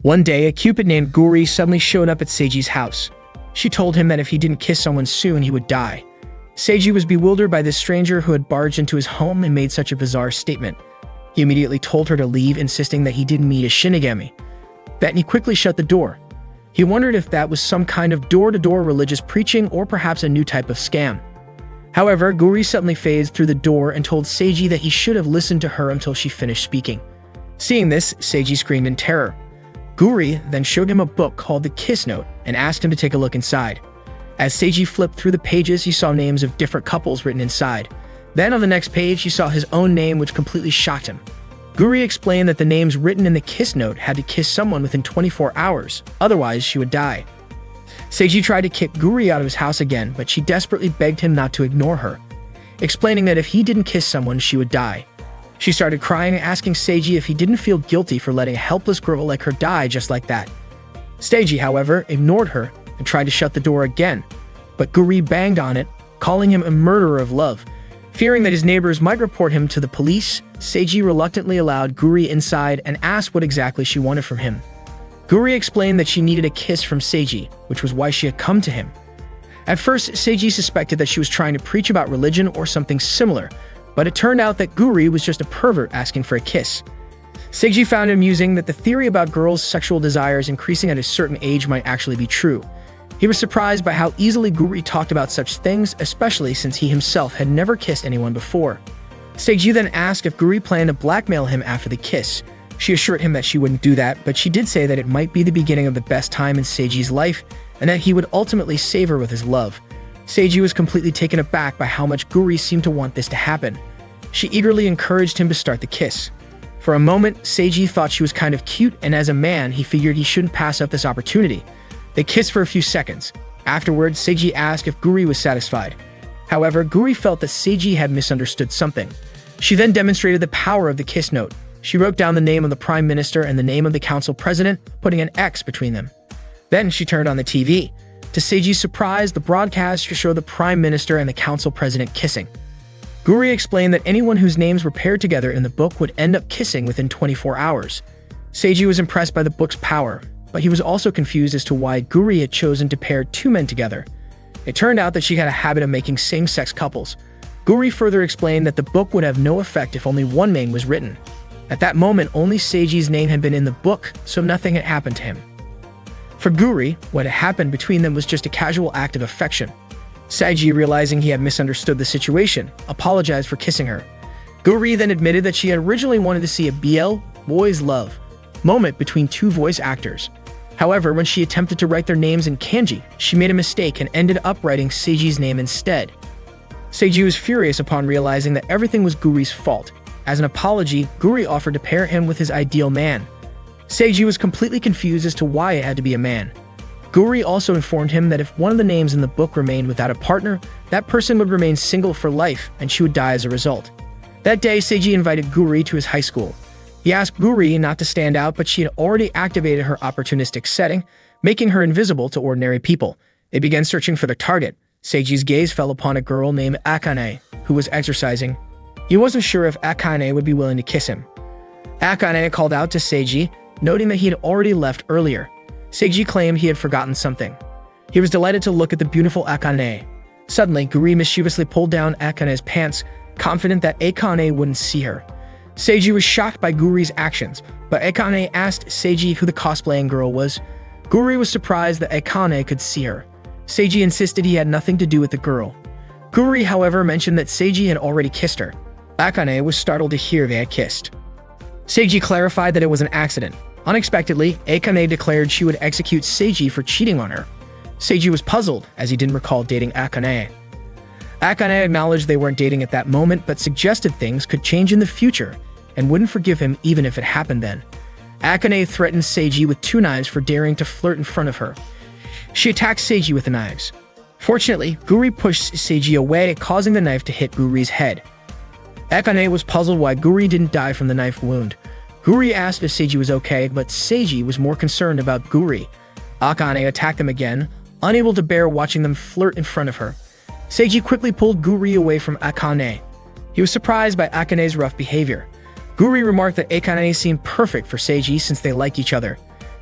One day, a Cupid named Guri suddenly showed up at Seiji's house. She told him that if he didn't kiss someone soon, he would die. Seiji was bewildered by this stranger who had barged into his home and made such a bizarre statement. He immediately told her to leave, insisting that he didn't meet a shinigami. He quickly shut the door. He wondered if that was some kind of door-to-door religious preaching or perhaps a new type of scam. However, Guri suddenly phased through the door and told Seiji that he should have listened to her until she finished speaking. Seeing this, Seiji screamed in terror. Guri then showed him a book called The Kiss Note and asked him to take a look inside. As Seiji flipped through the pages, he saw names of different couples written inside. Then on the next page, he saw his own name, which completely shocked him. Guri explained that the names written in the Kiss Note had to kiss someone within 24 hours, otherwise she would die. Seiji tried to kick Guri out of his house again, but she desperately begged him not to ignore her, explaining that if he didn't kiss someone, she would die. She started crying and asking Seiji if he didn't feel guilty for letting a helpless girl like her die just like that. Seiji, however, ignored her and tried to shut the door again, but Guri banged on it, calling him a murderer of love. Fearing that his neighbors might report him to the police, Seiji reluctantly allowed Guri inside and asked what exactly she wanted from him. Guri explained that she needed a kiss from Seiji, which was why she had come to him. At first, Seiji suspected that she was trying to preach about religion or something similar, but it turned out that Guri was just a pervert asking for a kiss. Seiji found it amusing that the theory about girls' sexual desires increasing at a certain age might actually be true. He was surprised by how easily Guri talked about such things, especially since he himself had never kissed anyone before. Seiji then asked if Guri planned to blackmail him after the kiss. She assured him that she wouldn't do that, but she did say that it might be the beginning of the best time in Seiji's life, and that he would ultimately save her with his love. Seiji was completely taken aback by how much Guri seemed to want this to happen. She eagerly encouraged him to start the kiss. For a moment, Seiji thought she was kind of cute, and as a man, he figured he shouldn't pass up this opportunity. They kissed for a few seconds. Afterwards, Seiji asked if Guri was satisfied. However, Guri felt that Seiji had misunderstood something. She then demonstrated the power of the Kiss Note. She wrote down the name of the Prime Minister and the name of the Council President, putting an X between them. Then she turned on the TV. To Seiji's surprise, the broadcast showed the Prime Minister and the Council President kissing. Guri explained that anyone whose names were paired together in the book would end up kissing within 24 hours. Seiji was impressed by the book's power, but he was also confused as to why Guri had chosen to pair two men together. It turned out that she had a habit of making same-sex couples. Guri further explained that the book would have no effect if only one name was written. At that moment, only Seiji's name had been in the book, so nothing had happened to him. For Guri, what had happened between them was just a casual act of affection. Seiji, realizing he had misunderstood the situation, apologized for kissing her. Guri then admitted that she had originally wanted to see a BL, boys love, moment between two voice actors. However, when she attempted to write their names in kanji, she made a mistake and ended up writing Seiji's name instead. Seiji was furious upon realizing that everything was Guri's fault. As an apology, Guri offered to pair him with his ideal man. Seiji was completely confused as to why it had to be a man. Guri also informed him that if one of the names in the book remained without a partner, that person would remain single for life and she would die as a result. That day, Seiji invited Guri to his high school. He asked Guri not to stand out, but she had already activated her opportunistic setting, making her invisible to ordinary people. They began searching for their target. Seiji's gaze fell upon a girl named Akane, who was exercising. He wasn't sure if Akane would be willing to kiss him. Akane called out to Seiji, noting that he had already left earlier. Seiji claimed he had forgotten something. He was delighted to look at the beautiful Akane. Suddenly, Guri mischievously pulled down Akane's pants, confident that Akane wouldn't see her. Seiji was shocked by Guri's actions, but Akane asked Seiji who the cosplaying girl was. Guri was surprised that Akane could see her. Seiji insisted he had nothing to do with the girl. Guri, however, mentioned that Seiji had already kissed her. Akane was startled to hear they had kissed. Seiji clarified that it was an accident. Unexpectedly, Akane declared she would execute Seiji for cheating on her. Seiji was puzzled, as he didn't recall dating Akane. Akane acknowledged they weren't dating at that moment, but suggested things could change in the future, and wouldn't forgive him even if it happened then. Akane threatened Seiji with 2 knives for daring to flirt in front of her. She attacked Seiji with the knives. Fortunately, Guri pushed Seiji away, causing the knife to hit Guri's head. Akane was puzzled why Guri didn't die from the knife wound. Guri asked if Seiji was okay, but Seiji was more concerned about Guri. Akane attacked them again, unable to bear watching them flirt in front of her. Seiji quickly pulled Guri away from Akane. He was surprised by Akane's rough behavior. Guri remarked that Akane seemed perfect for Seiji since they liked each other.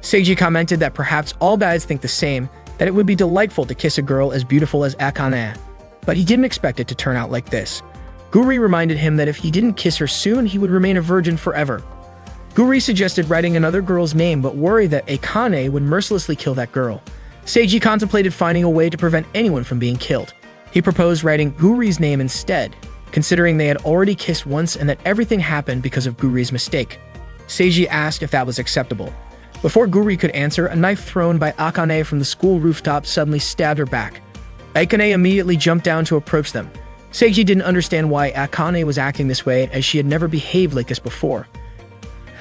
Seiji commented that perhaps all guys think the same, that it would be delightful to kiss a girl as beautiful as Akane. But he didn't expect it to turn out like this. Guri reminded him that if he didn't kiss her soon, he would remain a virgin forever. Guri suggested writing another girl's name but worried that Akane would mercilessly kill that girl. Seiji contemplated finding a way to prevent anyone from being killed. He proposed writing Guri's name instead, considering they had already kissed once and that everything happened because of Guri's mistake. Seiji asked if that was acceptable. Before Guri could answer, a knife thrown by Akane from the school rooftop suddenly stabbed her back. Akane immediately jumped down to approach them. Seiji didn't understand why Akane was acting this way, as she had never behaved like this before.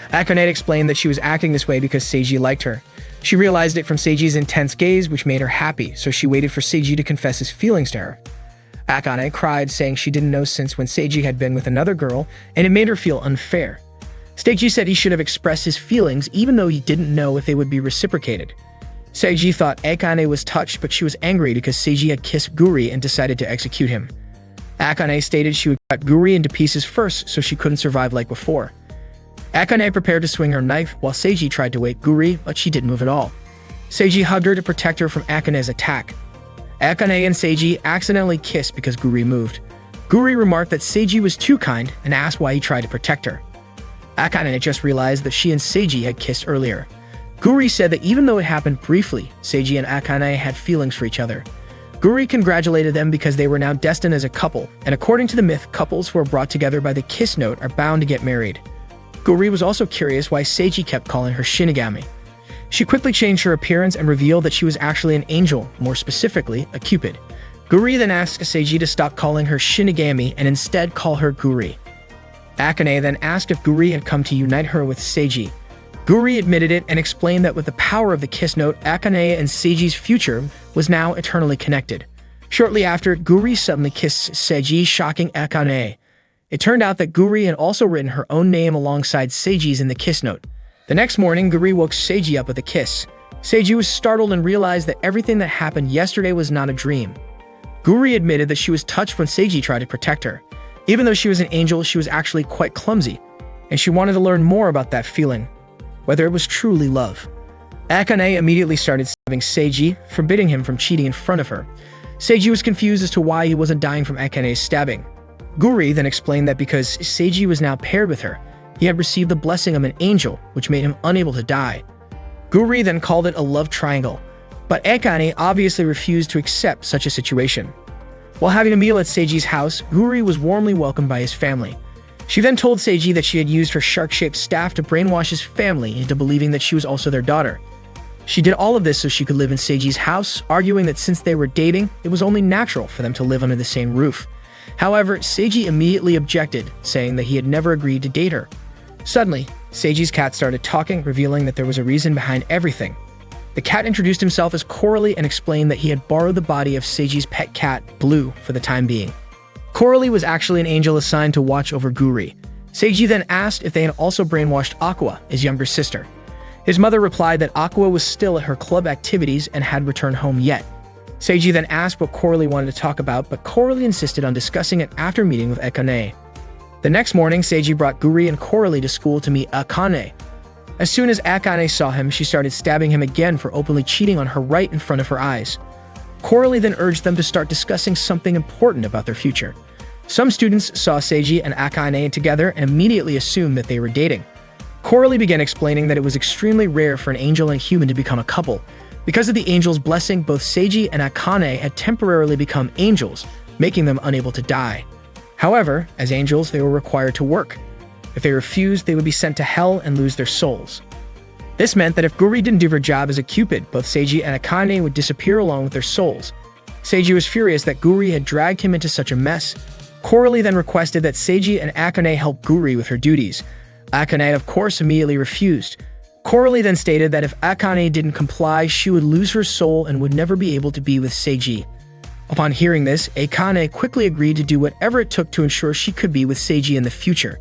Akane explained that she was acting this way because Seiji liked her. She realized it from Seiji's intense gaze, which made her happy, so she waited for Seiji to confess his feelings to her. Akane cried, saying she didn't know since when Seiji had been with another girl, and it made her feel unfair. Seiji said he should have expressed his feelings even though he didn't know if they would be reciprocated. Seiji thought Akane was touched, but she was angry because Seiji had kissed Guri and decided to execute him. Akane stated she would cut Guri into pieces first so she couldn't survive like before. Akane prepared to swing her knife while Seiji tried to wake Guri, but she didn't move at all. Seiji hugged her to protect her from Akane's attack. Akane and Seiji accidentally kissed because Guri moved. Guri remarked that Seiji was too kind and asked why he tried to protect her. Akane just realized that she and Seiji had kissed earlier. Guri said that even though it happened briefly, Seiji and Akane had feelings for each other. Guri congratulated them because they were now destined as a couple, and according to the myth, couples who are brought together by the kiss note are bound to get married. Guri was also curious why Seiji kept calling her Shinigami. She quickly changed her appearance and revealed that she was actually an angel, more specifically, a Cupid. Guri then asked Seiji to stop calling her Shinigami and instead call her Guri. Akane then asked if Guri had come to unite her with Seiji. Guri admitted it and explained that with the power of the kiss note, Akane and Seiji's future was now eternally connected. Shortly after, Guri suddenly kissed Seiji, shocking Akane. It turned out that Guri had also written her own name alongside Seiji's in the kiss note. The next morning, Guri woke Seiji up with a kiss. Seiji was startled and realized that everything that happened yesterday was not a dream. Guri admitted that she was touched when Seiji tried to protect her. Even though she was an angel, she was actually quite clumsy, and she wanted to learn more about that feeling, whether it was truly love. Akane immediately started stabbing Seiji, forbidding him from cheating in front of her. Seiji was confused as to why he wasn't dying from Akane's stabbing. Guri then explained that because Seiji was now paired with her, he had received the blessing of an angel, which made him unable to die. Guri then called it a love triangle, but Akane obviously refused to accept such a situation. While having a meal at Seiji's house, Guri was warmly welcomed by his family. She then told Seiji that she had used her shark-shaped staff to brainwash his family into believing that she was also their daughter. She did all of this so she could live in Seiji's house, arguing that since they were dating, it was only natural for them to live under the same roof. However, Seiji immediately objected, saying that he had never agreed to date her. Suddenly, Seiji's cat started talking, revealing that there was a reason behind everything. The cat introduced himself as Coralie and explained that he had borrowed the body of Seiji's pet cat, Blue, for the time being. Coralie was actually an angel assigned to watch over Guri. Seiji then asked if they had also brainwashed Aqua, his younger sister. His mother replied that Aqua was still at her club activities and had returned home yet. Seiji then asked what Coralie wanted to talk about, but Coralie insisted on discussing it after meeting with Akane. The next morning, Seiji brought Guri and Coralie to school to meet Akane. As soon as Akane saw him, she started stabbing him again for openly cheating on her right in front of her eyes. Coralie then urged them to start discussing something important about their future. Some students saw Seiji and Akane together and immediately assumed that they were dating. Coralie began explaining that it was extremely rare for an angel and human to become a couple. Because of the angel's blessing, both Seiji and Akane had temporarily become angels, making them unable to die. However, as angels, they were required to work. If they refused, they would be sent to hell and lose their souls. This meant that if Guri didn't do her job as a Cupid, both Seiji and Akane would disappear along with their souls. Seiji was furious that Guri had dragged him into such a mess. Coralie then requested that Seiji and Akane help Guri with her duties. Akane, of course, immediately refused. Coralie then stated that if Akane didn't comply, she would lose her soul and would never be able to be with Seiji. Upon hearing this, Akane quickly agreed to do whatever it took to ensure she could be with Seiji in the future.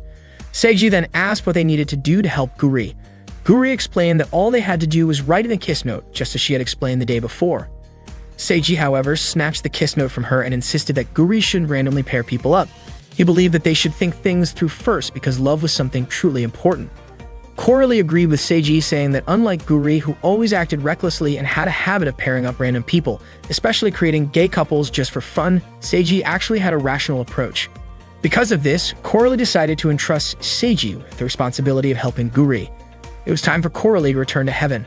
Seiji then asked what they needed to do to help Guri. Guri explained that all they had to do was write in a kiss note, just as she had explained the day before. Seiji, however, snatched the kiss note from her and insisted that Guri shouldn't randomly pair people up. He believed that they should think things through first because love was something truly important. Coralie agreed with Seiji, saying that unlike Guri, who always acted recklessly and had a habit of pairing up random people, especially creating gay couples just for fun, Seiji actually had a rational approach. Because of this, Coralie decided to entrust Seiji with the responsibility of helping Guri. It was time for Coralie to return to heaven.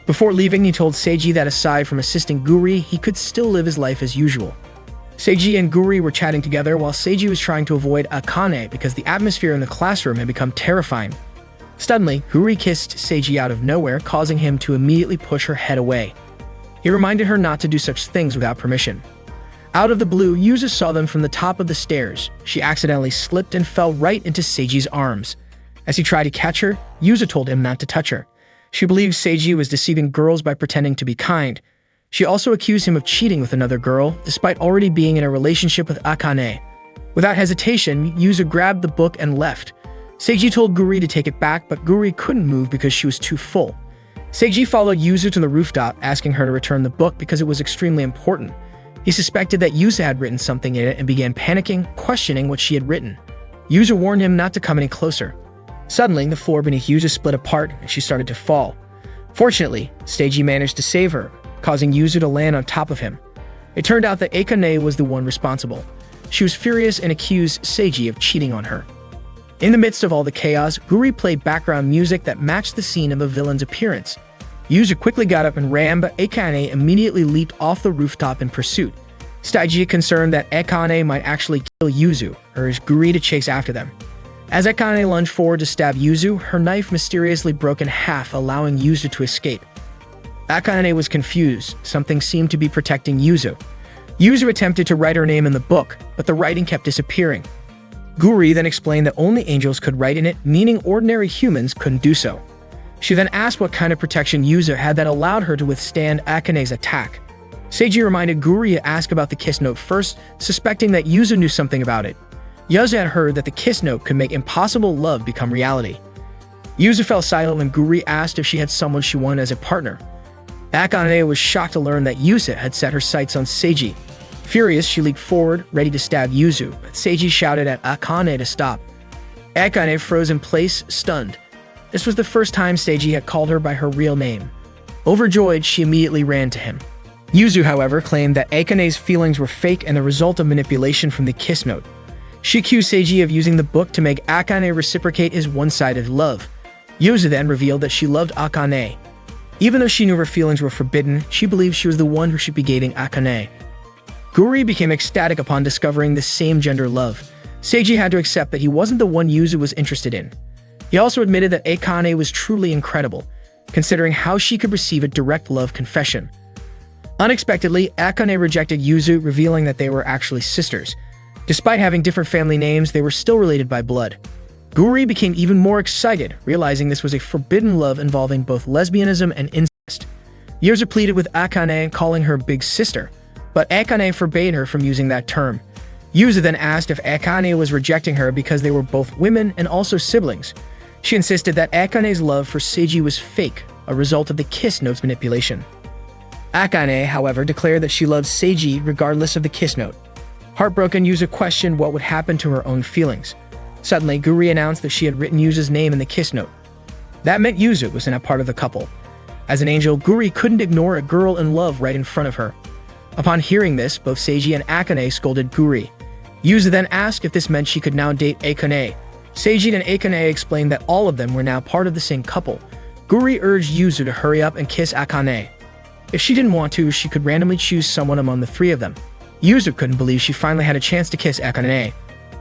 Before leaving, he told Seiji that aside from assisting Guri, he could still live his life as usual. Seiji and Guri were chatting together while Seiji was trying to avoid Akane because the atmosphere in the classroom had become terrifying. Suddenly, Guri kissed Seiji out of nowhere, causing him to immediately push her head away. He reminded her not to do such things without permission. Out of the blue, Yuzu saw them from the top of the stairs. She accidentally slipped and fell right into Seiji's arms. As he tried to catch her, Yuzu told him not to touch her. She believed Seiji was deceiving girls by pretending to be kind. She also accused him of cheating with another girl, despite already being in a relationship with Akane. Without hesitation, Yuzu grabbed the book and left. Seiji told Guri to take it back, but Guri couldn't move because she was too full. Seiji followed Yuzu to the rooftop, asking her to return the book because it was extremely important. He suspected that Yuzu had written something in it and began panicking, questioning what she had written. Yuzu warned him not to come any closer. Suddenly, the floor beneath Yuzu split apart and she started to fall. Fortunately, Seiji managed to save her, causing Yuzu to land on top of him. It turned out that Akane was the one responsible. She was furious and accused Seiji of cheating on her. In the midst of all the chaos, Guri played background music that matched the scene of the villain's appearance. Yuzu quickly got up and ran, but Akane immediately leaped off the rooftop in pursuit. Seiji, concerned that Akane might actually kill Yuzu, urged Guri to chase after them. As Akane lunged forward to stab Yuzu, her knife mysteriously broke in half, allowing Yuzu to escape. Akane was confused. Something seemed to be protecting Yuzu. Yuzu attempted to write her name in the book, but the writing kept disappearing. Guri then explained that only angels could write in it, meaning ordinary humans couldn't do so. She then asked what kind of protection Yuzu had that allowed her to withstand Akane's attack. Seiji reminded Guri to ask about the kiss note first, suspecting that Yuzu knew something about it. Yuzu had heard that the kiss note could make impossible love become reality. Yuzu fell silent when Guri asked if she had someone she wanted as a partner. Akane was shocked to learn that Yuzu had set her sights on Seiji. Furious, she leaped forward, ready to stab Yuzu, but Seiji shouted at Akane to stop. Akane froze in place, stunned. This was the first time Seiji had called her by her real name. Overjoyed, she immediately ran to him. Yuzu, however, claimed that Akane's feelings were fake and the result of manipulation from the kiss note. She accused Seiji of using the book to make Akane reciprocate his one-sided love. Yuzu then revealed that she loved Akane. Even though she knew her feelings were forbidden, she believed she was the one who should be dating Akane. Guri became ecstatic upon discovering the same gender love. Seiji had to accept that he wasn't the one Yuzu was interested in. He also admitted that Akane was truly incredible, considering how she could receive a direct love confession. Unexpectedly, Akane rejected Yuzu, revealing that they were actually sisters. Despite having different family names, they were still related by blood. Guri became even more excited, realizing this was a forbidden love involving both lesbianism and incest. Yuzu pleaded with Akane, calling her big sister, but Akane forbade her from using that term. Yuzu then asked if Akane was rejecting her because they were both women and also siblings. She insisted that Akane's love for Seiji was fake, a result of the kiss note's manipulation. Akane, however, declared that she loved Seiji regardless of the kiss note. Heartbroken, Yuzu questioned what would happen to her own feelings. Suddenly, Guri announced that she had written Yuzu's name in the kiss note. That meant Yuzu was now part of the couple. As an angel, Guri couldn't ignore a girl in love right in front of her. Upon hearing this, both Seiji and Akane scolded Guri. Yuzu then asked if this meant she could now date Akane. Seiji and Akane explained that all of them were now part of the same couple. Guri urged Yuzu to hurry up and kiss Akane. If she didn't want to, she could randomly choose someone among the three of them. Yuzu couldn't believe she finally had a chance to kiss Akane.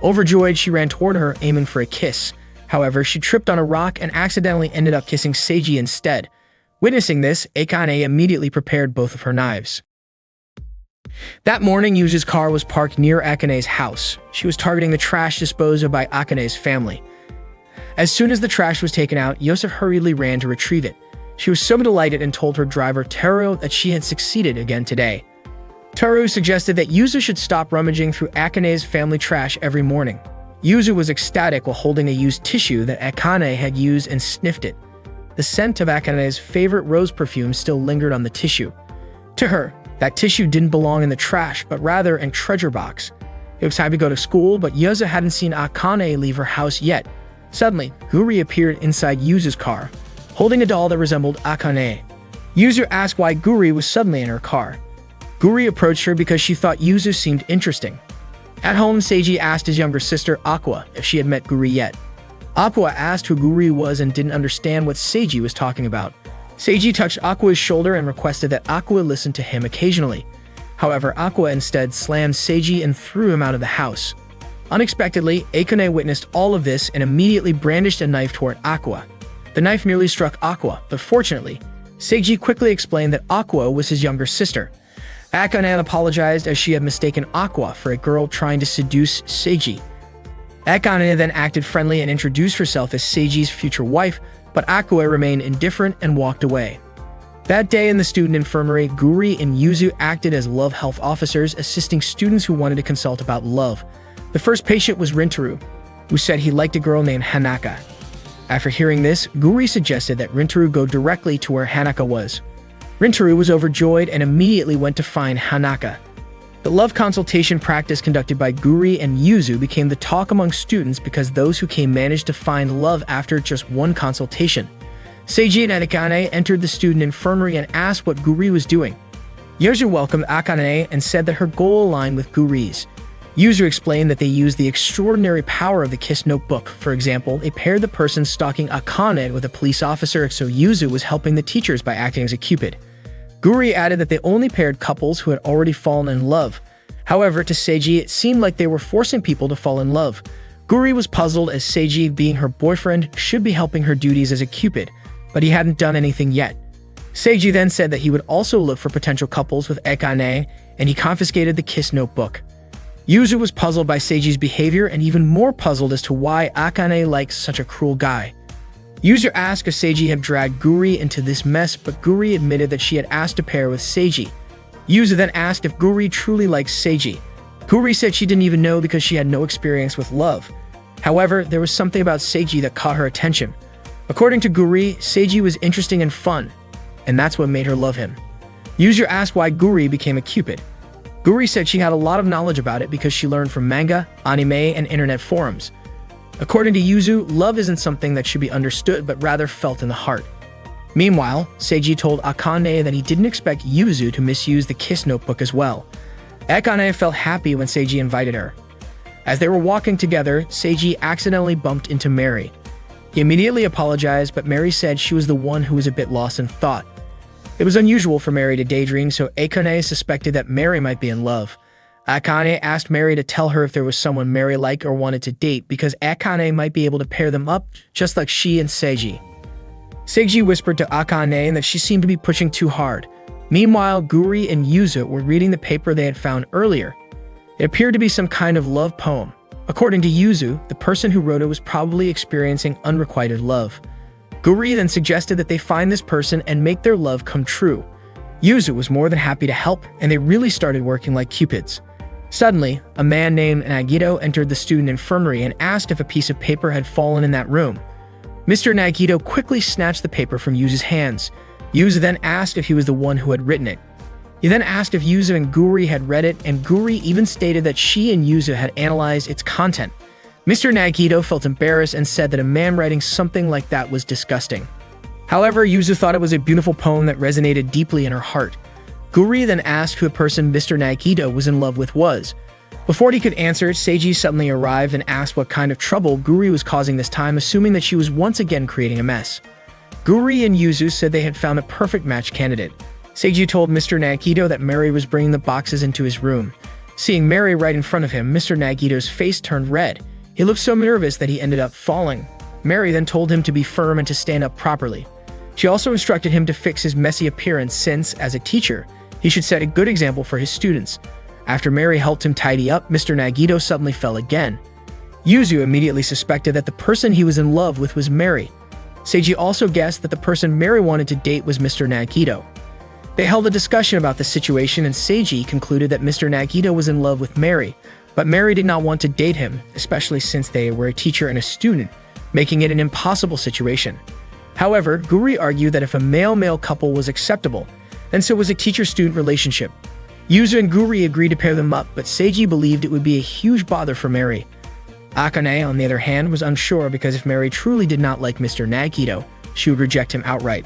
Overjoyed, she ran toward her, aiming for a kiss. However, she tripped on a rock and accidentally ended up kissing Seiji instead. Witnessing this, Akane immediately prepared both of her knives. That morning, Yuzu's car was parked near Akane's house. She was targeting the trash disposed of by Akane's family. As soon as the trash was taken out, Yosef hurriedly ran to retrieve it. She was so delighted and told her driver, Teru, that she had succeeded again today. Teru suggested that Yuzu should stop rummaging through Akane's family trash every morning. Yuzu was ecstatic while holding a used tissue that Akane had used and sniffed it. The scent of Akane's favorite rose perfume still lingered on the tissue. To her, that tissue didn't belong in the trash, but rather in treasure box. It was time to go to school, but Yuzu hadn't seen Akane leave her house yet. Suddenly, Guri appeared inside Yuzu's car, holding a doll that resembled Akane. Yuzu asked why Guri was suddenly in her car. Guri approached her because she thought Yuzu seemed interesting. At home, Seiji asked his younger sister, Aqua, if she had met Guri yet. Aqua asked who Guri was and didn't understand what Seiji was talking about. Seiji touched Aqua's shoulder and requested that Aqua listen to him occasionally. However, Aqua instead slammed Seiji and threw him out of the house. Unexpectedly, Akane witnessed all of this and immediately brandished a knife toward Aqua. The knife nearly struck Aqua, but fortunately, Seiji quickly explained that Aqua was his younger sister. Akane apologized as she had mistaken Aqua for a girl trying to seduce Seiji. Akane then acted friendly and introduced herself as Seiji's future wife, but Aqua remained indifferent and walked away. That day in the student infirmary, Guri and Yuzu acted as love health officers, assisting students who wanted to consult about love. The first patient was Rintaro, who said he liked a girl named Hanaka. After hearing this, Guri suggested that Rintaro go directly to where Hanaka was. Rintaro was overjoyed and immediately went to find Hanaka. The love consultation practice conducted by Guri and Yuzu became the talk among students because those who came managed to find love after just one consultation. Seiji and Akane entered the student infirmary and asked what Guri was doing. Yuzu welcomed Akane and said that her goal aligned with Guri's. Yuzu explained that they used the extraordinary power of the Kiss Notebook. For example, they paired the person stalking Akane with a police officer, so Yuzu was helping the teachers by acting as a Cupid. Guri added that they only paired couples who had already fallen in love. However, to Seiji, it seemed like they were forcing people to fall in love. Guri was puzzled as Seiji, being her boyfriend, should be helping her duties as a Cupid, but he hadn't done anything yet. Seiji then said that he would also look for potential couples with Akane, and he confiscated the Kiss Notebook. Yuzu was puzzled by Seiji's behavior and even more puzzled as to why Akane likes such a cruel guy. Yuzu asked if Seiji had dragged Guri into this mess, but Guri admitted that she had asked to pair with Seiji. Yuzu then asked if Guri truly likes Seiji. Guri said she didn't even know because she had no experience with love. However, there was something about Seiji that caught her attention. According to Guri, Seiji was interesting and fun, and that's what made her love him. Yuzu asked why Guri became a Cupid. Guri said she had a lot of knowledge about it because she learned from manga, anime, and internet forums. According to Yuzu, love isn't something that should be understood but rather felt in the heart. Meanwhile, Seiji told Akane that he didn't expect Yuzu to misuse the Kiss Notebook as well. Akane felt happy when Seiji invited her. As they were walking together, Seiji accidentally bumped into Mary. He immediately apologized, but Mary said she was the one who was a bit lost in thought. It was unusual for Mary to daydream, so Akane suspected that Mary might be in love. Akane asked Mary to tell her if there was someone Mary liked or wanted to date because Akane might be able to pair them up, just like she and Seiji. Seiji whispered to Akane that she seemed to be pushing too hard. Meanwhile, Guri and Yuzu were reading the paper they had found earlier. It appeared to be some kind of love poem. According to Yuzu, the person who wrote it was probably experiencing unrequited love. Guri then suggested that they find this person and make their love come true. Yuzu was more than happy to help, and they really started working like Cupids. Suddenly, a man named Nagito entered the student infirmary and asked if a piece of paper had fallen in that room. Mr. Nagito quickly snatched the paper from Yuzu's hands. Yuzu then asked if he was the one who had written it. He then asked if Yuzu and Guri had read it, and Guri even stated that she and Yuzu had analyzed its content. Mr. Nagito felt embarrassed and said that a man writing something like that was disgusting. However, Yuzu thought it was a beautiful poem that resonated deeply in her heart. Guri then asked who the person Mr. Nagito was in love with was. Before he could answer, Seiji suddenly arrived and asked what kind of trouble Guri was causing this time, assuming that she was once again creating a mess. Guri and Yuzu said they had found a perfect match candidate. Seiji told Mr. Nagito that Mary was bringing the boxes into his room. Seeing Mary right in front of him, Mr. Nagito's face turned red. He looked so nervous that he ended up falling. Mary then told him to be firm and to stand up properly. She also instructed him to fix his messy appearance since, as a teacher, he should set a good example for his students. After Mary helped him tidy up, Mr. Nagito suddenly fell again. Yuzu immediately suspected that the person he was in love with was Mary. Seiji also guessed that the person Mary wanted to date was Mr. Nagito. They held a discussion about the situation, and Seiji concluded that Mr. Nagito was in love with Mary, but Mary did not want to date him, especially since they were a teacher and a student, making it an impossible situation. However, Guri argued that if a male-male couple was acceptable, then so was a teacher-student relationship. Yuzu and Guri agreed to pair them up, but Seiji believed it would be a huge bother for Mary. Akane, on the other hand, was unsure because if Mary truly did not like Mr. Nagito, she would reject him outright.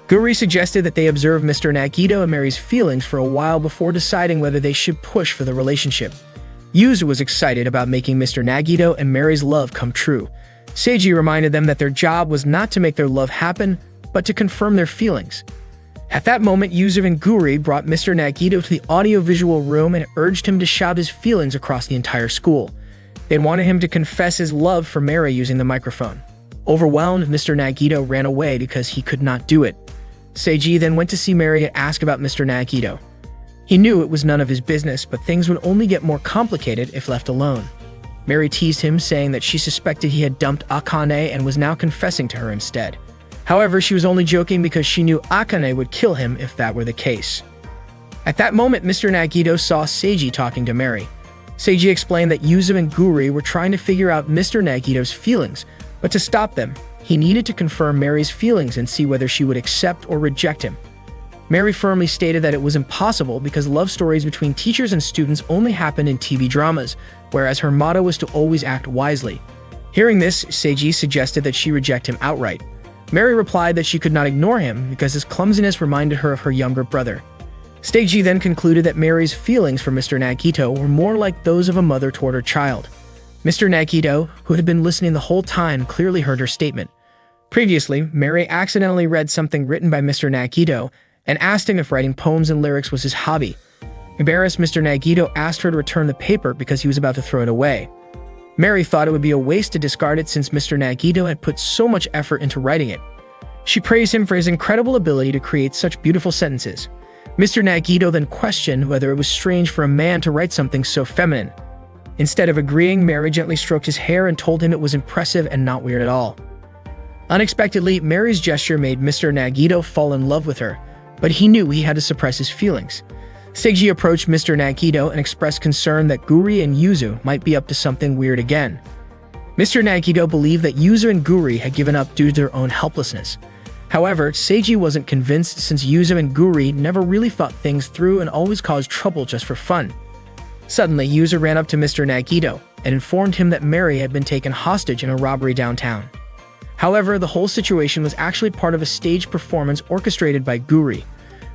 Guri suggested that they observe Mr. Nagito and Mary's feelings for a while before deciding whether they should push for the relationship. Yuzu was excited about making Mr. Nagito and Mary's love come true. Seiji reminded them that their job was not to make their love happen, but to confirm their feelings. At that moment, Yuzu and Guri brought Mr. Nagito to the audio-visual room and urged him to shout his feelings across the entire school. They wanted him to confess his love for Mary using the microphone. Overwhelmed, Mr. Nagito ran away because he could not do it. Seiji then went to see Mary and ask about Mr. Nagito. He knew it was none of his business, but things would only get more complicated if left alone. Mary teased him, saying that she suspected he had dumped Akane and was now confessing to her instead. However, she was only joking because she knew Akane would kill him if that were the case. At that moment, Mr. Nagito saw Seiji talking to Mary. Seiji explained that Yuzu and Guri were trying to figure out Mr. Nagito's feelings, but to stop them, he needed to confirm Mary's feelings and see whether she would accept or reject him. Mary firmly stated that it was impossible because love stories between teachers and students only happened in TV dramas, whereas her motto was to always act wisely. Hearing this, Seiji suggested that she reject him outright. Mary replied that she could not ignore him because his clumsiness reminded her of her younger brother. Seiji then concluded that Mary's feelings for Mr. Nagito were more like those of a mother toward her child. Mr. Nagito, who had been listening the whole time, clearly heard her statement. Previously, Mary accidentally read something written by Mr. Nagito and asked him if writing poems and lyrics was his hobby. Embarrassed, Mr. Nagito asked her to return the paper because he was about to throw it away. Mary thought it would be a waste to discard it since Mr. Nagito had put so much effort into writing it. She praised him for his incredible ability to create such beautiful sentences. Mr. Nagito then questioned whether it was strange for a man to write something so feminine. Instead of agreeing, Mary gently stroked his hair and told him it was impressive and not weird at all. Unexpectedly, Mary's gesture made Mr. Nagito fall in love with her, but he knew he had to suppress his feelings. Seiji approached Mr. Nagito and expressed concern that Guri and Yuzu might be up to something weird again. Mr. Nagito believed that Yuzu and Guri had given up due to their own helplessness. However, Seiji wasn't convinced since Yuzu and Guri never really thought things through and always caused trouble just for fun. Suddenly, Yuzu ran up to Mr. Nagito and informed him that Mary had been taken hostage in a robbery downtown. However, the whole situation was actually part of a staged performance orchestrated by Guri.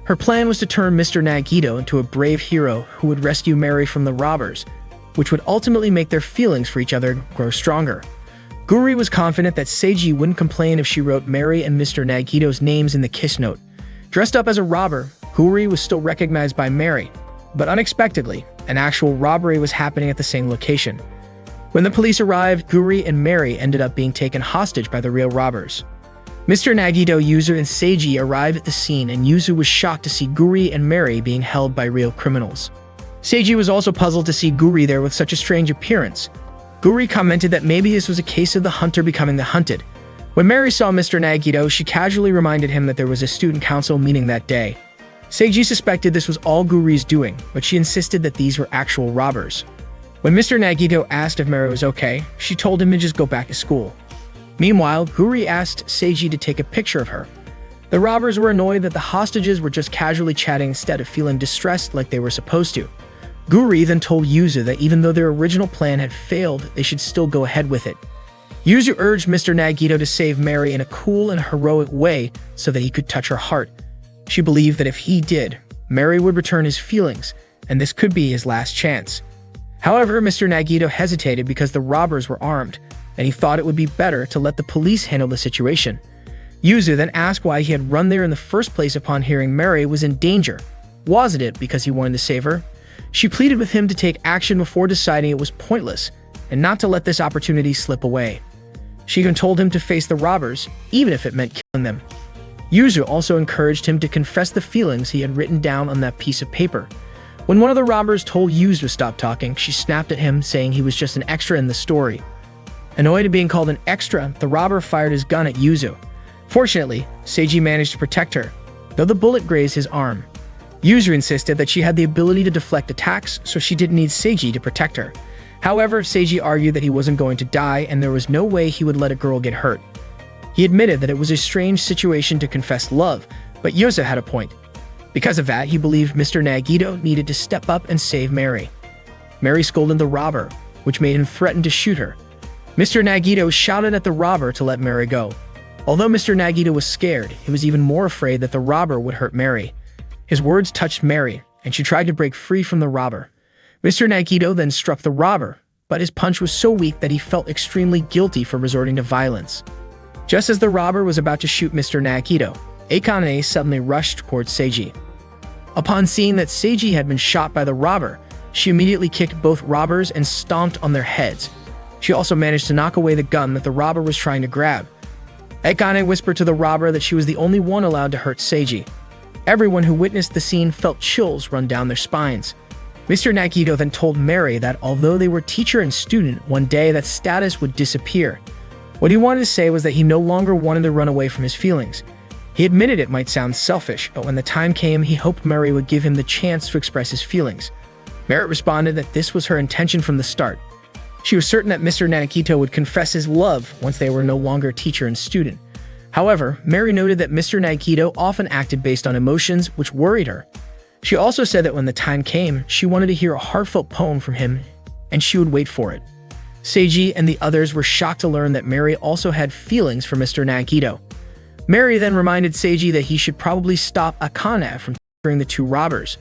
Her plan was to turn Mr. Nagito into a brave hero who would rescue Mary from the robbers, which would ultimately make their feelings for each other grow stronger. Guri was confident that Seiji wouldn't complain if she wrote Mary and Mr. Nagito's names in the kiss note. Dressed up as a robber, Guri was still recognized by Mary, but unexpectedly, an actual robbery was happening at the same location. When the police arrived, Guri and Mary ended up being taken hostage by the real robbers. Mr. Nagito, Yuzu, and Seiji arrived at the scene, and Yuzu was shocked to see Guri and Mary being held by real criminals. Seiji was also puzzled to see Guri there with such a strange appearance. Guri commented that maybe this was a case of the hunter becoming the hunted. When Mary saw Mr. Nagito, she casually reminded him that there was a student council meeting that day. Seiji suspected this was all Guri's doing, but she insisted that these were actual robbers. When Mr. Nagito asked if Mary was okay, she told him to just go back to school. Meanwhile, Guri asked Seiji to take a picture of her. The robbers were annoyed that the hostages were just casually chatting instead of feeling distressed like they were supposed to. Guri then told Yuzu that even though their original plan had failed, they should still go ahead with it. Yuzu urged Mr. Nagito to save Mary in a cool and heroic way so that he could touch her heart. She believed that if he did, Mary would return his feelings, and this could be his last chance. However, Mr. Nagito hesitated because the robbers were armed, and he thought it would be better to let the police handle the situation. Yuzu then asked why he had run there in the first place upon hearing Mary was in danger. Wasn't it because he wanted to save her? She pleaded with him to take action before deciding it was pointless, and not to let this opportunity slip away. She even told him to face the robbers, even if it meant killing them. Yuzu also encouraged him to confess the feelings he had written down on that piece of paper. When one of the robbers told Yuzu to stop talking, she snapped at him, saying he was just an extra in the story. Annoyed at being called an extra, the robber fired his gun at Yuzu. Fortunately, Seiji managed to protect her, though the bullet grazed his arm. Yuzu insisted that she had the ability to deflect attacks, so she didn't need Seiji to protect her. However, Seiji argued that he wasn't going to die and there was no way he would let a girl get hurt. He admitted that it was a strange situation to confess love, but Yuzu had a point. Because of that, he believed Mr. Nagito needed to step up and save Mary. Mary scolded the robber, which made him threaten to shoot her. Mr. Nagito shouted at the robber to let Mary go. Although Mr. Nagito was scared, he was even more afraid that the robber would hurt Mary. His words touched Mary, and she tried to break free from the robber. Mr. Nagito then struck the robber, but his punch was so weak that he felt extremely guilty for resorting to violence. Just as the robber was about to shoot Mr. Nagito, Akane suddenly rushed towards Seiji. Upon seeing that Seiji had been shot by the robber, she immediately kicked both robbers and stomped on their heads. She also managed to knock away the gun that the robber was trying to grab. Akane whispered to the robber that she was the only one allowed to hurt Seiji. Everyone who witnessed the scene felt chills run down their spines. Mr. Nagito then told Mary that although they were teacher and student, one day that status would disappear. What he wanted to say was that he no longer wanted to run away from his feelings. He admitted it might sound selfish, but when the time came, he hoped Mary would give him the chance to express his feelings. Mary responded that this was her intention from the start. She was certain that Mr. Nagito would confess his love once they were no longer teacher and student. However, Mary noted that Mr. Nagito often acted based on emotions, which worried her. She also said that when the time came, she wanted to hear a heartfelt poem from him, and she would wait for it. Seiji and the others were shocked to learn that Mary also had feelings for Mr. Nagito. Mary then reminded Seiji that he should probably stop Akane from torturing the two robbers.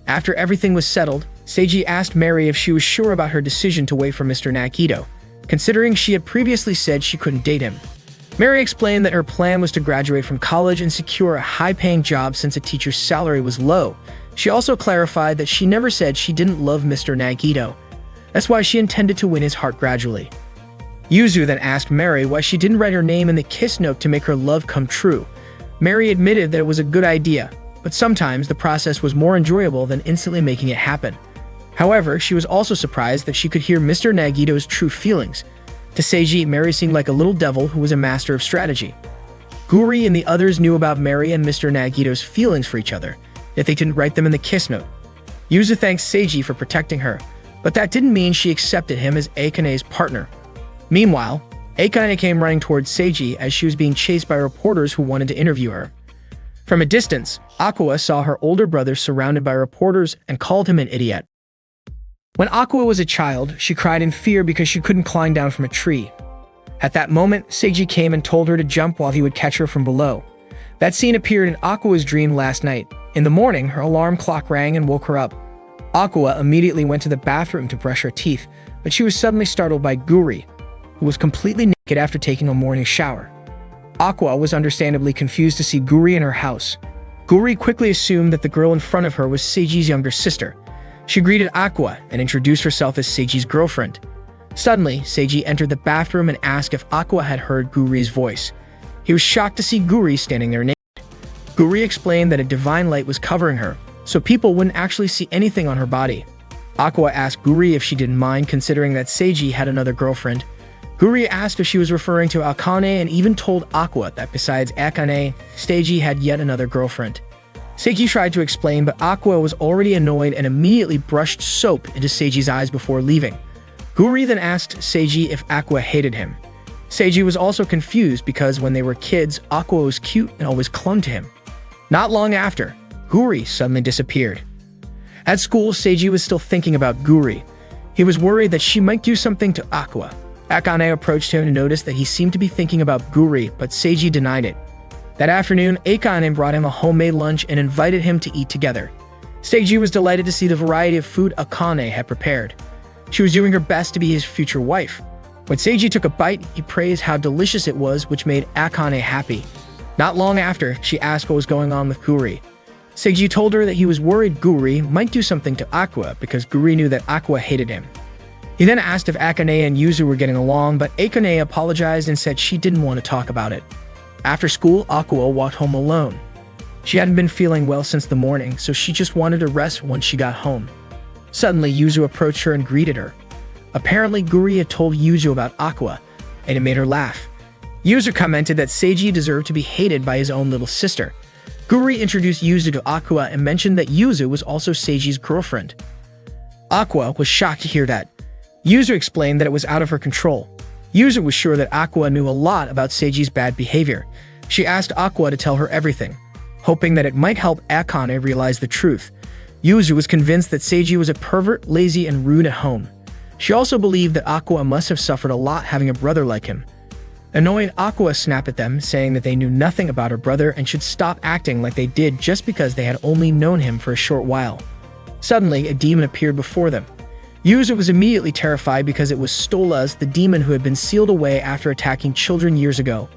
After everything was settled, Seiji asked Mary if she was sure about her decision to wait for Mr. Nagito, considering she had previously said she couldn't date him. Mary explained that her plan was to graduate from college and secure a high-paying job since a teacher's salary was low. She also clarified that she never said she didn't love Mr. Nagito. That's why she intended to win his heart gradually. Yuzu then asked Mary why she didn't write her name in the kiss note to make her love come true. Mary admitted that it was a good idea, but sometimes the process was more enjoyable than instantly making it happen. However, she was also surprised that she could hear Mr. Nagito's true feelings. To Seiji, Mary seemed like a little devil who was a master of strategy. Guri and the others knew about Mary and Mr. Nagito's feelings for each other, yet they didn't write them in the kiss note. Yuzu thanked Seiji for protecting her, but that didn't mean she accepted him as Akane's partner. Meanwhile, Akane came running towards Seiji as she was being chased by reporters who wanted to interview her. From a distance, Aqua saw her older brother surrounded by reporters and called him an idiot. When Aqua was a child, she cried in fear because she couldn't climb down from a tree. At that moment, Seiji came and told her to jump while he would catch her from below. That scene appeared in Aqua's dream last night. In the morning, her alarm clock rang and woke her up. Aqua immediately went to the bathroom to brush her teeth, but she was suddenly startled by Guri, who was completely naked after taking a morning shower. Aqua was understandably confused to see Guri in her house. Guri quickly assumed that the girl in front of her was Seiji's younger sister. She greeted Aqua and introduced herself as Seiji's girlfriend. Suddenly, Seiji entered the bathroom and asked if Aqua had heard Guri's voice. He was shocked to see Guri standing there naked. Guri explained that a divine light was covering her, so people wouldn't actually see anything on her body. Aqua asked Guri if she didn't mind considering that Seiji had another girlfriend. Guri asked if she was referring to Akane and even told Aqua that besides Akane, Seiji had yet another girlfriend. Seiji tried to explain, but Aqua was already annoyed and immediately brushed soap into Seiji's eyes before leaving. Guri then asked Seiji if Aqua hated him. Seiji was also confused because when they were kids, Aqua was cute and always clung to him. Not long after, Guri suddenly disappeared. At school, Seiji was still thinking about Guri. He was worried that she might do something to Aqua. Akane approached him and noticed that he seemed to be thinking about Guri, but Seiji denied it. That afternoon, Akane brought him a homemade lunch and invited him to eat together. Seiji was delighted to see the variety of food Akane had prepared. She was doing her best to be his future wife. When Seiji took a bite, he praised how delicious it was, which made Akane happy. Not long after, she asked what was going on with Guri. Seiji told her that he was worried Guri might do something to Aqua because Guri knew that Aqua hated him. He then asked if Akane and Yuzu were getting along, but Akane apologized and said she didn't want to talk about it. After school, Aqua walked home alone. She hadn't been feeling well since the morning, so she just wanted to rest once she got home. Suddenly, Yuzu approached her and greeted her. Apparently, Guri had told Yuzu about Aqua, and it made her laugh. Yuzu commented that Seiji deserved to be hated by his own little sister. Guri introduced Yuzu to Aqua and mentioned that Yuzu was also Seiji's girlfriend. Aqua was shocked to hear that. Yuzu explained that it was out of her control. Yuzu was sure that Aqua knew a lot about Seiji's bad behavior. She asked Aqua to tell her everything, hoping that it might help Akane realize the truth. Yuzu was convinced that Seiji was a pervert, lazy, and rude at home. She also believed that Aqua must have suffered a lot having a brother like him. Annoyed, Aqua snapped at them, saying that they knew nothing about her brother and should stop acting like they did just because they had only known him for a short while. Suddenly, a demon appeared before them. Yuzu was immediately terrified because it was Stolas, the demon who had been sealed away after attacking children years ago.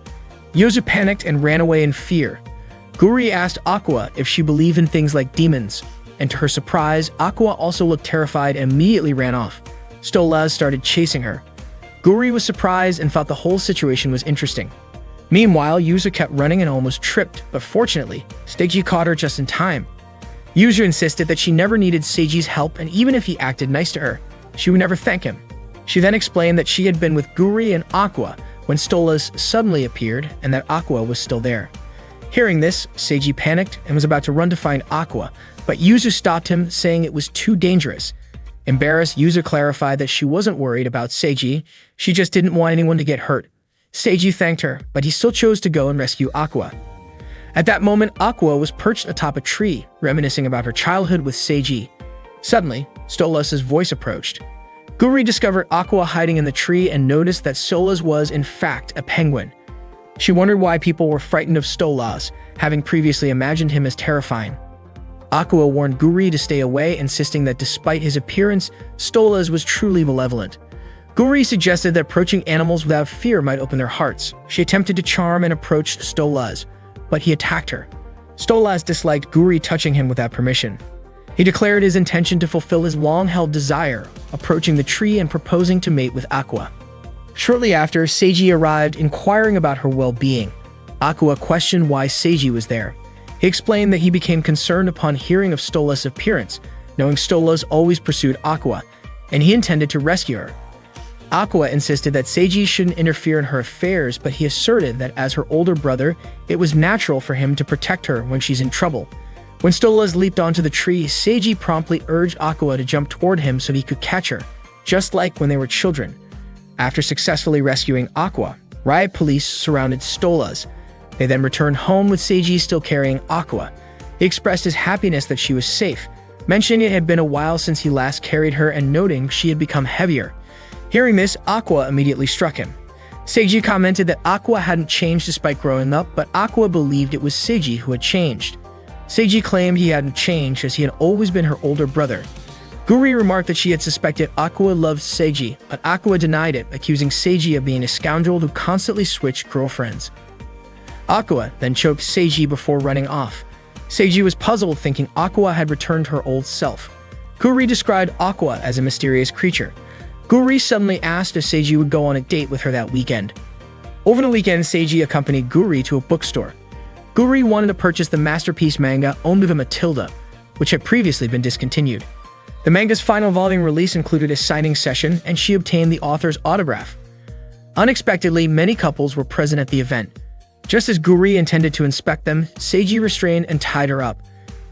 Yuzu panicked and ran away in fear. Guri asked Aqua if she believed in things like demons, and to her surprise, Aqua also looked terrified and immediately ran off. Stolas started chasing her. Guri was surprised and thought the whole situation was interesting. Meanwhile, Yuzu kept running and almost tripped, but fortunately, Seiji caught her just in time. Yuzu insisted that she never needed Seiji's help, and even if he acted nice to her, she would never thank him. She then explained that she had been with Guri and Aqua when Stolas suddenly appeared and that Aqua was still there. Hearing this, Seiji panicked and was about to run to find Aqua, but Yuzu stopped him, saying it was too dangerous. Embarrassed, Yuzu clarified that she wasn't worried about Seiji, she just didn't want anyone to get hurt. Seiji thanked her, but he still chose to go and rescue Aqua. At that moment, Aqua was perched atop a tree, reminiscing about her childhood with Seiji. Suddenly, Stolas' voice approached. Guri discovered Aqua hiding in the tree and noticed that Stolas was, in fact, a penguin. She wondered why people were frightened of Stolas, having previously imagined him as terrifying. Aqua warned Guri to stay away, insisting that despite his appearance, Stolas was truly malevolent. Guri suggested that approaching animals without fear might open their hearts. She attempted to charm and approached Stolas, but he attacked her. Stolas disliked Guri touching him without permission. He declared his intention to fulfill his long-held desire, approaching the tree and proposing to mate with Aqua. Shortly after, Seiji arrived, inquiring about her well-being. Aqua questioned why Seiji was there. He explained that he became concerned upon hearing of Stolas' appearance, knowing Stolas always pursued Aqua, and he intended to rescue her. Aqua insisted that Seiji shouldn't interfere in her affairs, but he asserted that as her older brother, it was natural for him to protect her when she's in trouble. When Stolas leaped onto the tree, Seiji promptly urged Aqua to jump toward him so he could catch her, just like when they were children. After successfully rescuing Aqua, riot police surrounded Stolas. They then returned home with Seiji still carrying Aqua. He expressed his happiness that she was safe, mentioning it had been a while since he last carried her and noting she had become heavier. Hearing this, Aqua immediately struck him. Seiji commented that Aqua hadn't changed despite growing up, but Aqua believed it was Seiji who had changed. Seiji claimed he hadn't changed as he had always been her older brother. Guri remarked that she had suspected Aqua loved Seiji, but Aqua denied it, accusing Seiji of being a scoundrel who constantly switched girlfriends. Aqua then choked Seiji before running off. Seiji was puzzled, thinking Aqua had returned her old self. Guri described Aqua as a mysterious creature. Guri suddenly asked if Seiji would go on a date with her that weekend. Over the weekend, Seiji accompanied Guri to a bookstore. Guri wanted to purchase the masterpiece manga Only the Matilda, which had previously been discontinued. The manga's final volume release included a signing session, and she obtained the author's autograph. Unexpectedly, many couples were present at the event. Just as Guri intended to inspect them, Seiji restrained and tied her up.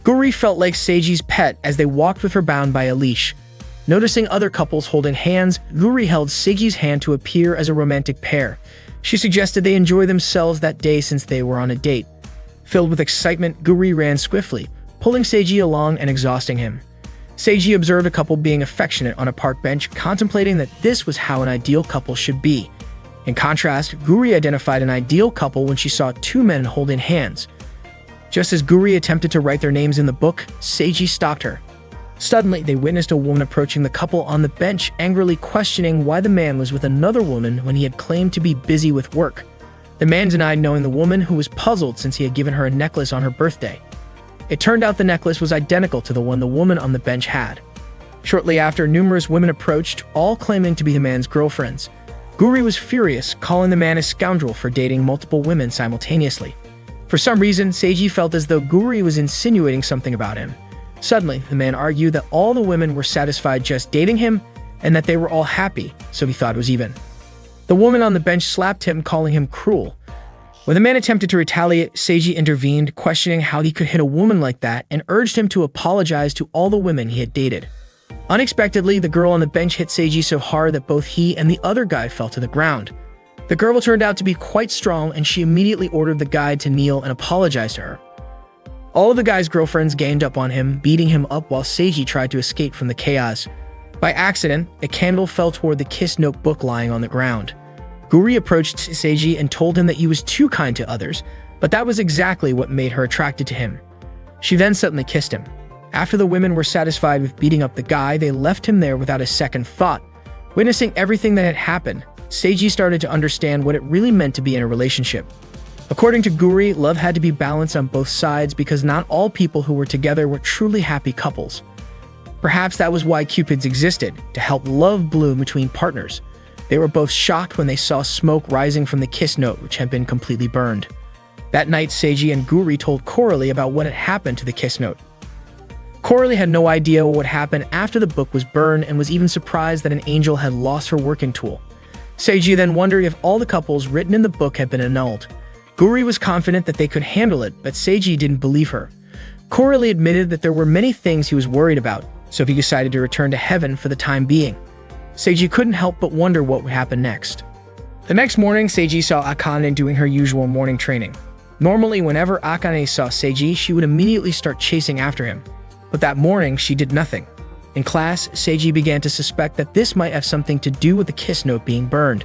Guri felt like Seiji's pet as they walked with her bound by a leash. Noticing other couples holding hands, Guri held Seiji's hand to appear as a romantic pair. She suggested they enjoy themselves that day since they were on a date. Filled with excitement, Guri ran swiftly, pulling Seiji along and exhausting him. Seiji observed a couple being affectionate on a park bench, contemplating that this was how an ideal couple should be. In contrast, Guri identified an ideal couple when she saw two men holding hands. Just as Guri attempted to write their names in the book, Seiji stopped her. Suddenly, they witnessed a woman approaching the couple on the bench, angrily questioning why the man was with another woman when he had claimed to be busy with work. The man denied knowing the woman, who was puzzled since he had given her a necklace on her birthday. It turned out the necklace was identical to the one the woman on the bench had. Shortly after, numerous women approached, all claiming to be the man's girlfriends. Guri was furious, calling the man a scoundrel for dating multiple women simultaneously. For some reason, Seiji felt as though Guri was insinuating something about him. Suddenly, the man argued that all the women were satisfied just dating him and that they were all happy, so he thought it was even. The woman on the bench slapped him, calling him cruel. When the man attempted to retaliate, Seiji intervened, questioning how he could hit a woman like that, and urged him to apologize to all the women he had dated. Unexpectedly, the girl on the bench hit Seiji so hard that both he and the other guy fell to the ground. The girl turned out to be quite strong, and she immediately ordered the guy to kneel and apologize to her. All of the guy's girlfriends ganged up on him, beating him up while Seiji tried to escape from the chaos. By accident, a candle fell toward the kiss notebook lying on the ground. Guri approached Seiji and told him that he was too kind to others, but that was exactly what made her attracted to him. She then suddenly kissed him. After the women were satisfied with beating up the guy, they left him there without a second thought. Witnessing everything that had happened, Seiji started to understand what it really meant to be in a relationship. According to Guri, love had to be balanced on both sides because not all people who were together were truly happy couples. Perhaps that was why Cupids existed, to help love bloom between partners. They were both shocked when they saw smoke rising from the kiss note, which had been completely burned. That night, Seiji and Guri told Coralie about what had happened to the kiss note. Coralie had no idea what would happen after the book was burned and was even surprised that an angel had lost her working tool. Seiji then wondered if all the couples written in the book had been annulled. Guri was confident that they could handle it, but Seiji didn't believe her. Coralie admitted that there were many things he was worried about, so he decided to return to heaven for the time being. Seiji couldn't help but wonder what would happen next. The next morning, Seiji saw Akane doing her usual morning training. Normally, whenever Akane saw Seiji, she would immediately start chasing after him. But that morning, she did nothing. In class, Seiji began to suspect that this might have something to do with the kiss note being burned.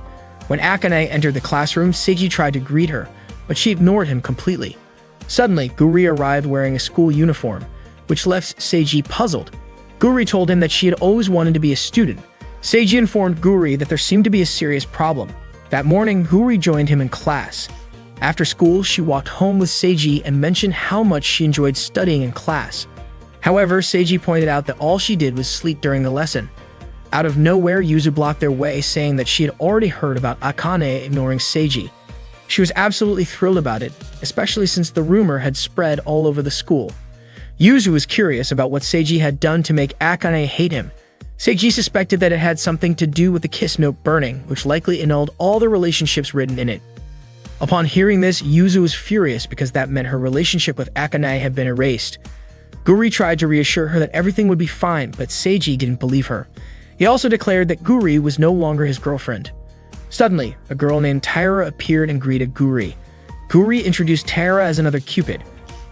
When Akane entered the classroom, Seiji tried to greet her, but she ignored him completely. Suddenly, Guri arrived wearing a school uniform, which left Seiji puzzled. Guri told him that she had always wanted to be a student. Seiji informed Guri that there seemed to be a serious problem. That morning, Guri joined him in class. After school, she walked home with Seiji and mentioned how much she enjoyed studying in class. However, Seiji pointed out that all she did was sleep during the lesson. Out of nowhere, Yuzu blocked their way, saying that she had already heard about Akane ignoring Seiji. She was absolutely thrilled about it, especially since the rumor had spread all over the school. Yuzu was curious about what Seiji had done to make Akane hate him. Seiji suspected that it had something to do with the kiss note burning, which likely annulled all the relationships written in it. Upon hearing this, Yuzu was furious because that meant her relationship with Akane had been erased. Guri tried to reassure her that everything would be fine, but Seiji didn't believe her. He also declared that Guri was no longer his girlfriend. Suddenly, a girl named Taira appeared and greeted Guri. Guri introduced Taira as another Cupid.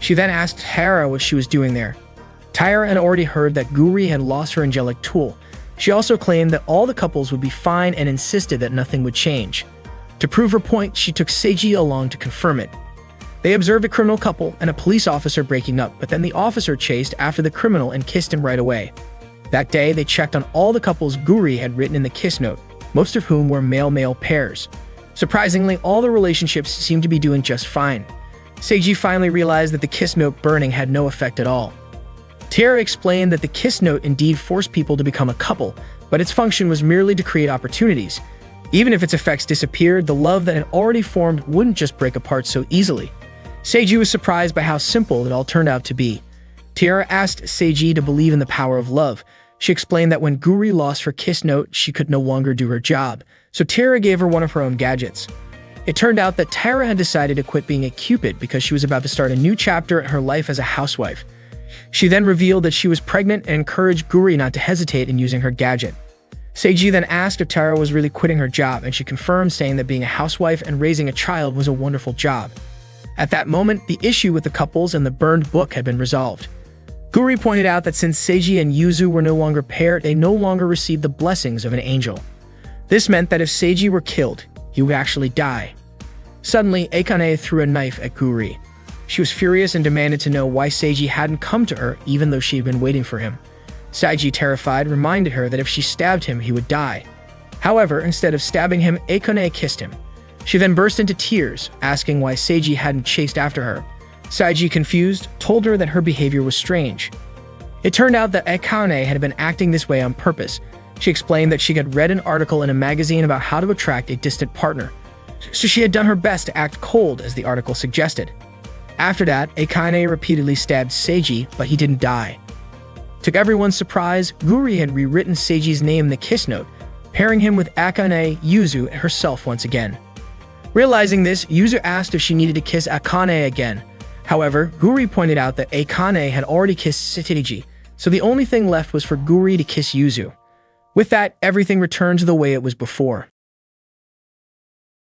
She then asked Taira what she was doing there. Taira had already heard that Guri had lost her angelic tool. She also claimed that all the couples would be fine and insisted that nothing would change. To prove her point, she took Seiji along to confirm it. They observed a criminal couple and a police officer breaking up, but then the officer chased after the criminal and kissed him right away. That day, they checked on all the couples Guri had written in the kiss note, most of whom were male-male pairs. Surprisingly, all the relationships seemed to be doing just fine. Seiji finally realized that the kiss note burning had no effect at all. Taira explained that the kiss note indeed forced people to become a couple, but its function was merely to create opportunities. Even if its effects disappeared, the love that had already formed wouldn't just break apart so easily. Seiji was surprised by how simple it all turned out to be. Taira asked Seiji to believe in the power of love. She explained that when Guri lost her kiss note, she could no longer do her job, so Taira gave her one of her own gadgets. It turned out that Taira had decided to quit being a Cupid because she was about to start a new chapter in her life as a housewife. She then revealed that she was pregnant and encouraged Guri not to hesitate in using her gadget. Seiji then asked if Taira was really quitting her job, and she confirmed, saying that being a housewife and raising a child was a wonderful job. At that moment, the issue with the couples and the burned book had been resolved. Guri pointed out that since Seiji and Yuzu were no longer paired, they no longer received the blessings of an angel. This meant that if Seiji were killed, he would actually die. Suddenly, Akane threw a knife at Guri. She was furious and demanded to know why Seiji hadn't come to her, even though she had been waiting for him. Seiji, terrified, reminded her that if she stabbed him, he would die. However, instead of stabbing him, Akane kissed him. She then burst into tears, asking why Seiji hadn't chased after her. Seiji, confused, told her that her behavior was strange. It turned out that Akane had been acting this way on purpose. She explained that she had read an article in a magazine about how to attract a distant partner, so she had done her best to act cold, as the article suggested. After that, Akane repeatedly stabbed Seiji, but he didn't die. To everyone's surprise, Guri had rewritten Seiji's name in the kiss note, pairing him with Akane, Yuzu, and herself once again. Realizing this, Yuzu asked if she needed to kiss Akane again. However, Guri pointed out that Akane had already kissed Seiji, so the only thing left was for Guri to kiss Yuzu. With that, everything returned to the way it was before.